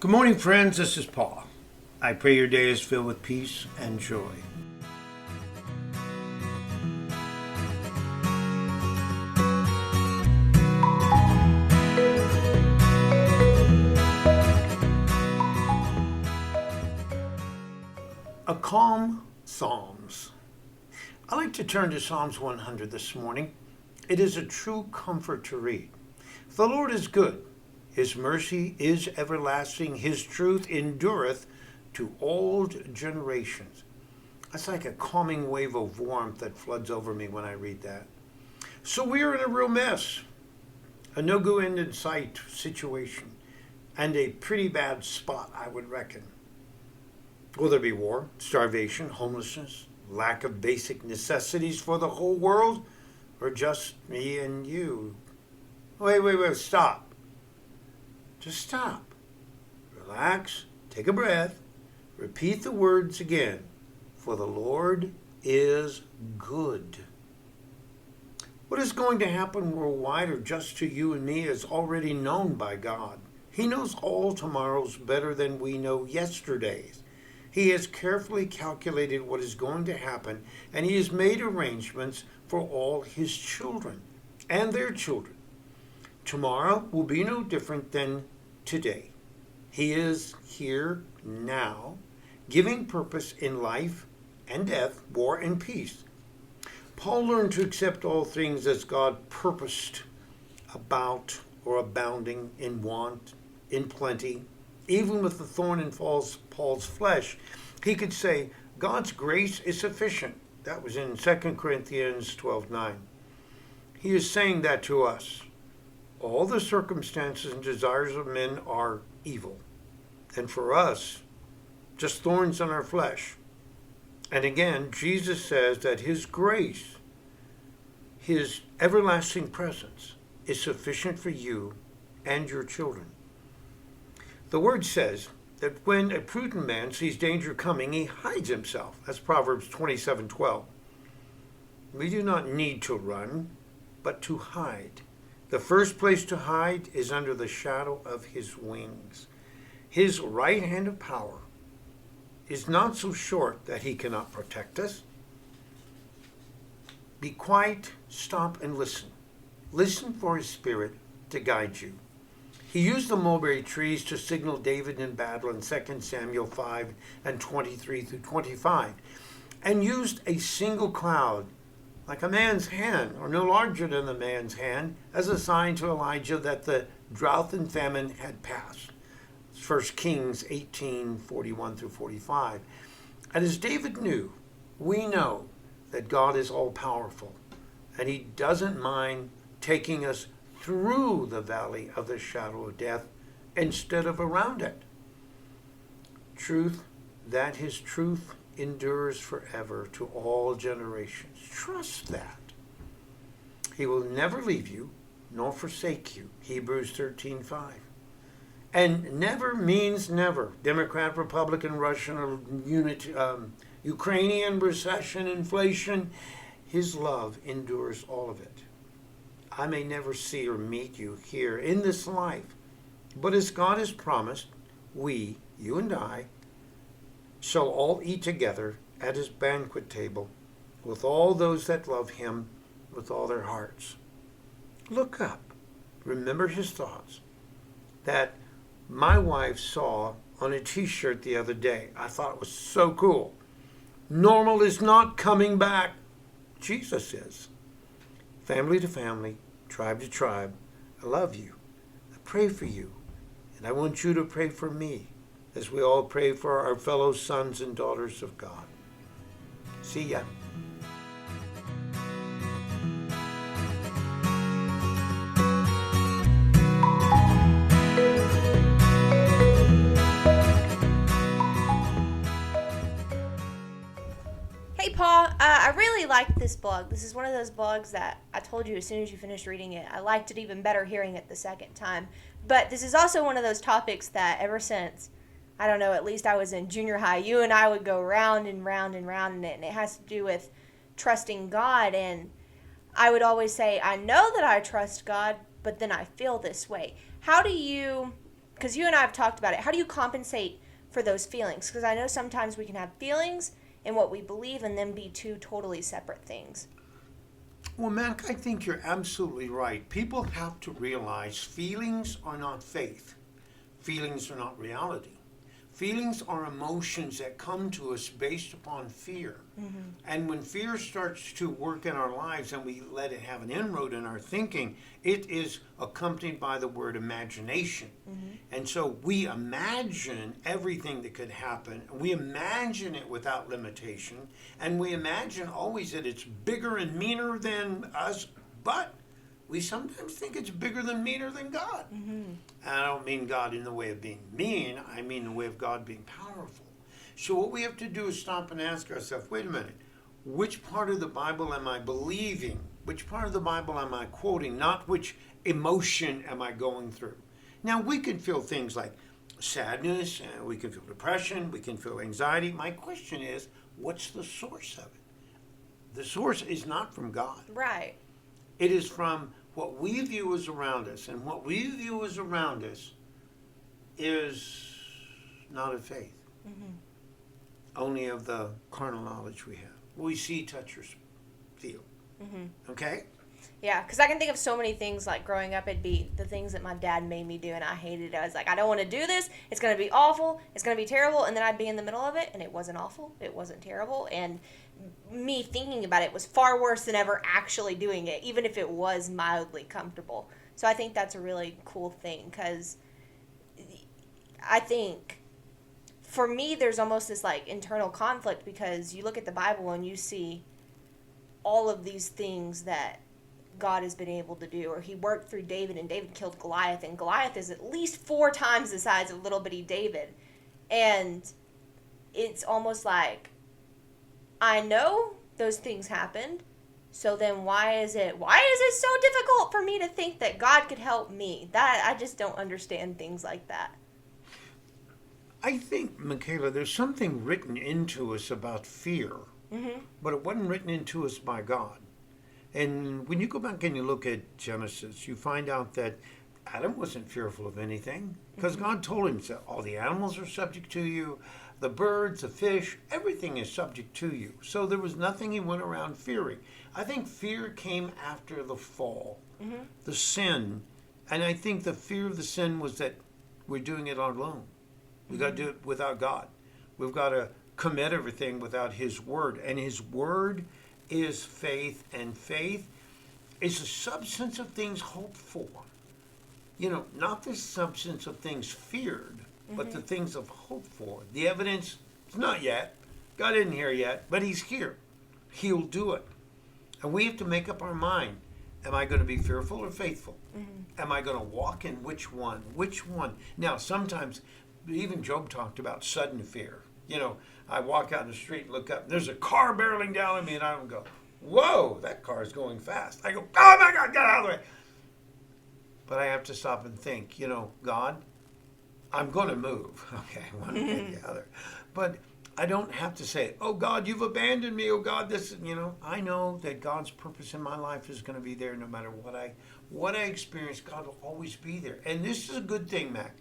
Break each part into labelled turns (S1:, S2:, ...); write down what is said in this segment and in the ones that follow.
S1: Good morning, friends. This is Paul. I pray your day is filled with peace and joy. A calm Psalms. I like to turn to Psalms 100 this morning. It is a true comfort to read. The Lord is good. His mercy is everlasting. His truth endureth to all generations. That's like a calming wave of warmth that floods over me when I read that. So we are in a real mess. A no-go end in sight situation. And a pretty bad spot, I would reckon. Will there be war, starvation, homelessness, lack of basic necessities for the whole world? Or just me and you? Wait, stop. Just stop. Relax, take a breath, repeat the words again. For the Lord is good. What is going to happen worldwide or just to you and me is already known by God. He knows all tomorrows better than we know yesterday's. He has carefully calculated what is going to happen, and he has made arrangements for all his children and their children. Tomorrow will be no different than today. He is here now, giving purpose in life and death, war and peace. Paul learned to accept all things as God purposed, about or abounding in want, in plenty. Even with the thorn in Paul's flesh, he could say, God's grace is sufficient. That was in 2 Corinthians 12:9. He is saying that to us. All the circumstances and desires of men are evil. And for us, just thorns on our flesh. And again, Jesus says that his grace, his everlasting presence, is sufficient for you and your children. The word says that when a prudent man sees danger coming, he hides himself. That's Proverbs 27:12. We do not need to run, but to hide. The first place to hide is under the shadow of his wings. His right hand of power is not so short that he cannot protect us. Be quiet, stop, and listen. Listen for his spirit to guide you. He used the mulberry trees to signal David in battle in 2 Samuel 5 and 23 through 25, and used a single cloud like a man's hand, or no larger than the man's hand, as a sign to Elijah that the drought and famine had passed. 1 Kings 18:41 through 45. And as David knew, we know that God is all-powerful, and he doesn't mind taking us through the valley of the shadow of death instead of around it. Truth, that his truth endures forever to all generations. Trust that. He will never leave you nor forsake you. Hebrews 13:5. And never means never. Democrat, Republican, Russian, or Ukrainian, recession, inflation. His love endures all of it. I may never see or meet you here in this life, but as God has promised, we, you and I, shall all eat together at his banquet table with all those that love him with all their hearts. Look up. Remember his thoughts that my wife saw on a t-shirt the other day. I thought it was so cool. Normal is not coming back. Jesus is. Family to family, tribe to tribe, I love you. I pray for you. And I want you to pray for me as we all pray for our fellow sons and daughters of God. See ya.
S2: Hey Paul, I really liked this blog. This is one of those blogs that I told you as soon as you finished reading it. I liked it even better hearing it the second time. But this is also one of those topics that ever since, I don't know, at least I was in junior high, you and I would go round and round and round in it. And it has to do with trusting God. And I would always say, I know that I trust God, but then I feel this way. How do you because you and I have talked about it, how do you compensate for those feelings? Because I know sometimes we can have feelings and what we believe and then be two totally separate things.
S1: Well, Mac, I think you're absolutely right. People have to realize feelings are not faith. Feelings are not reality. Feelings are emotions that come to us based upon fear. And when fear starts to work in our lives and we let it have an inroad in our thinking, it is accompanied by the word imagination. And so we imagine everything that could happen. We imagine it without limitation. And we imagine always that it's bigger and meaner than us. But we sometimes think it's bigger than meaner than God. And I don't mean God in the way of being mean. I mean the way of God being powerful. So what we have to do is stop and ask ourselves, wait a minute, which part of the Bible am I believing? Which part of the Bible am I quoting? Not which emotion am I going through? Now, we can feel things like sadness, we can feel depression, we can feel anxiety. My question is, what's the source of it? The source is not from God.
S2: Right.
S1: It is from what we view as around us. And what we view as around us is not of faith. Only of the carnal knowledge we have. We see, touch, or feel. Okay?
S2: Yeah, because I can think of so many things, like growing up, it'd be the things that my dad made me do, and I hated it. I was like, I don't want to do this. It's going to be awful. It's going to be terrible. And then I'd be in the middle of it, and it wasn't awful. It wasn't terrible. And me thinking about it was far worse than ever actually doing it, even if it was mildly comfortable. So I think that's a really cool thing, because I think for me there's almost this like internal conflict, because you look at the Bible and you see all of these things that God has been able to do, or he worked through David, and David killed Goliath, and Goliath is at least 4 times the size of little bitty David. And it's almost like, I know those things happened, so then why is it so difficult for me to think that God could help me? That I just don't understand things like that.
S1: I think, Michaela, there's something written into us about fear, but it wasn't written into us by God. And when you go back and you look at Genesis, you find out that Adam wasn't fearful of anything, because God told him that all the animals are subject to you, the birds, the fish, everything is subject to you. So there was nothing he went around fearing. I think fear came after the fall, the sin. And I think the fear of the sin was that we're doing it on our own. We've got to do it without God. We've got to commit everything without his word. And his word is faith, and faith is the substance of things hoped for. You know, not the substance of things feared, but the things of hope for. The evidence is not yet. God isn't here yet, but he's here. He'll do it. And we have to make up our mind. Am I going to be fearful or faithful? Am I going to walk in which one? Which one? Now, sometimes, even Job talked about sudden fear. You know, I walk out in the street and look up, and there's a car barreling down at me, and I don't go, whoa, that car is going fast. I go, oh my God, get out of the way. But I have to stop and think, you know, God, I'm going to move. Okay, one way or the other. But I don't have to say, oh God, you've abandoned me. Oh God, this, you know, I know that God's purpose in my life is going to be there no matter what I experience. God will always be there. And this is a good thing, Mac.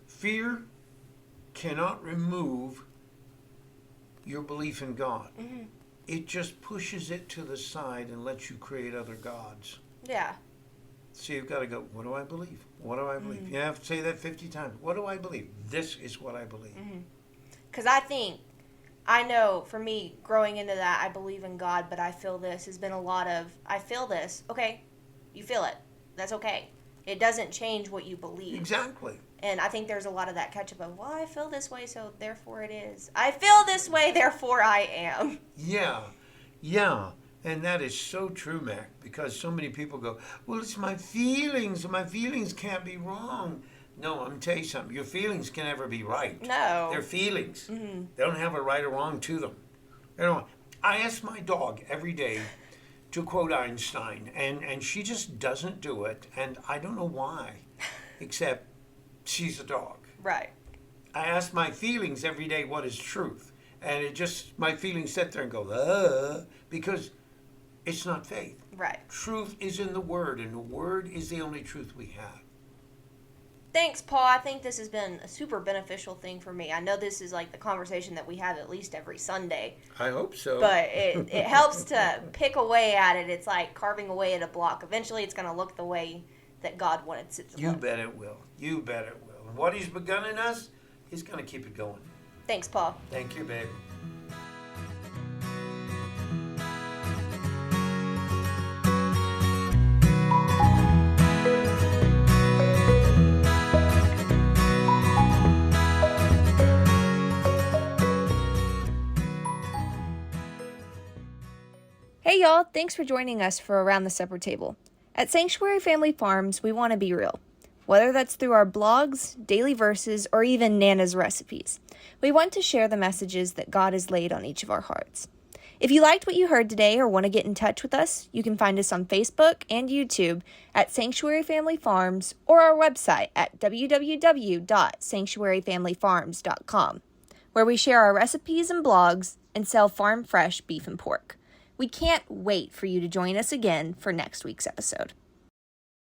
S1: Fear cannot remove your belief in God. It just pushes it to the side and lets you create other gods.
S2: Yeah.
S1: So you've got to go, what do I believe? What do I believe? You have to say that 50 times. What do I believe? This is what I believe.
S2: Because I know for me, growing into that, I believe in God, but I feel this has been a lot of, I feel this. Okay, you feel it. That's okay. It doesn't change what you believe.
S1: Exactly.
S2: And I think there's a lot of that catch up of, well, I feel this way, so therefore it is. I feel this way, therefore I am.
S1: Yeah. And that is so true, Mac, because so many people go, well, it's my feelings. My feelings can't be wrong. No, I'm going to tell you something. Your feelings can never be right.
S2: No.
S1: They're feelings. They don't have a right or wrong to them. You know, I ask my dog every day to quote Einstein, and she just doesn't do it, and I don't know why, except she's a dog.
S2: Right.
S1: I ask my feelings every day, what is truth? And it just, my feelings sit there and go, because it's not faith.
S2: Right.
S1: Truth is in the Word, and the Word is the only truth we have.
S2: Thanks, Paul. I think this has been a super beneficial thing for me. I know this is like the conversation that we have at least every Sunday,
S1: I hope so.
S2: but it helps to pick away at it. It's like carving away at a block. Eventually, it's going to look the way that God wanted it to
S1: You
S2: look.
S1: bet it will. You bet it will. And what he's begun in us, he's going to keep it going.
S2: Thanks, Paul.
S1: Thank you, babe.
S2: Hey, y'all. Thanks for joining us for Around the Supper Table. At Sanctuary Family Farms, we want to be real. Whether that's through our blogs, daily verses, or even Nana's recipes, we want to share the messages that God has laid on each of our hearts. If you liked what you heard today or want to get in touch with us, you can find us on Facebook and YouTube at Sanctuary Family Farms or our website at www.sanctuaryfamilyfarms.com, where we share our recipes and blogs and sell farm fresh beef and pork. We can't wait for you to join us again for next week's episode.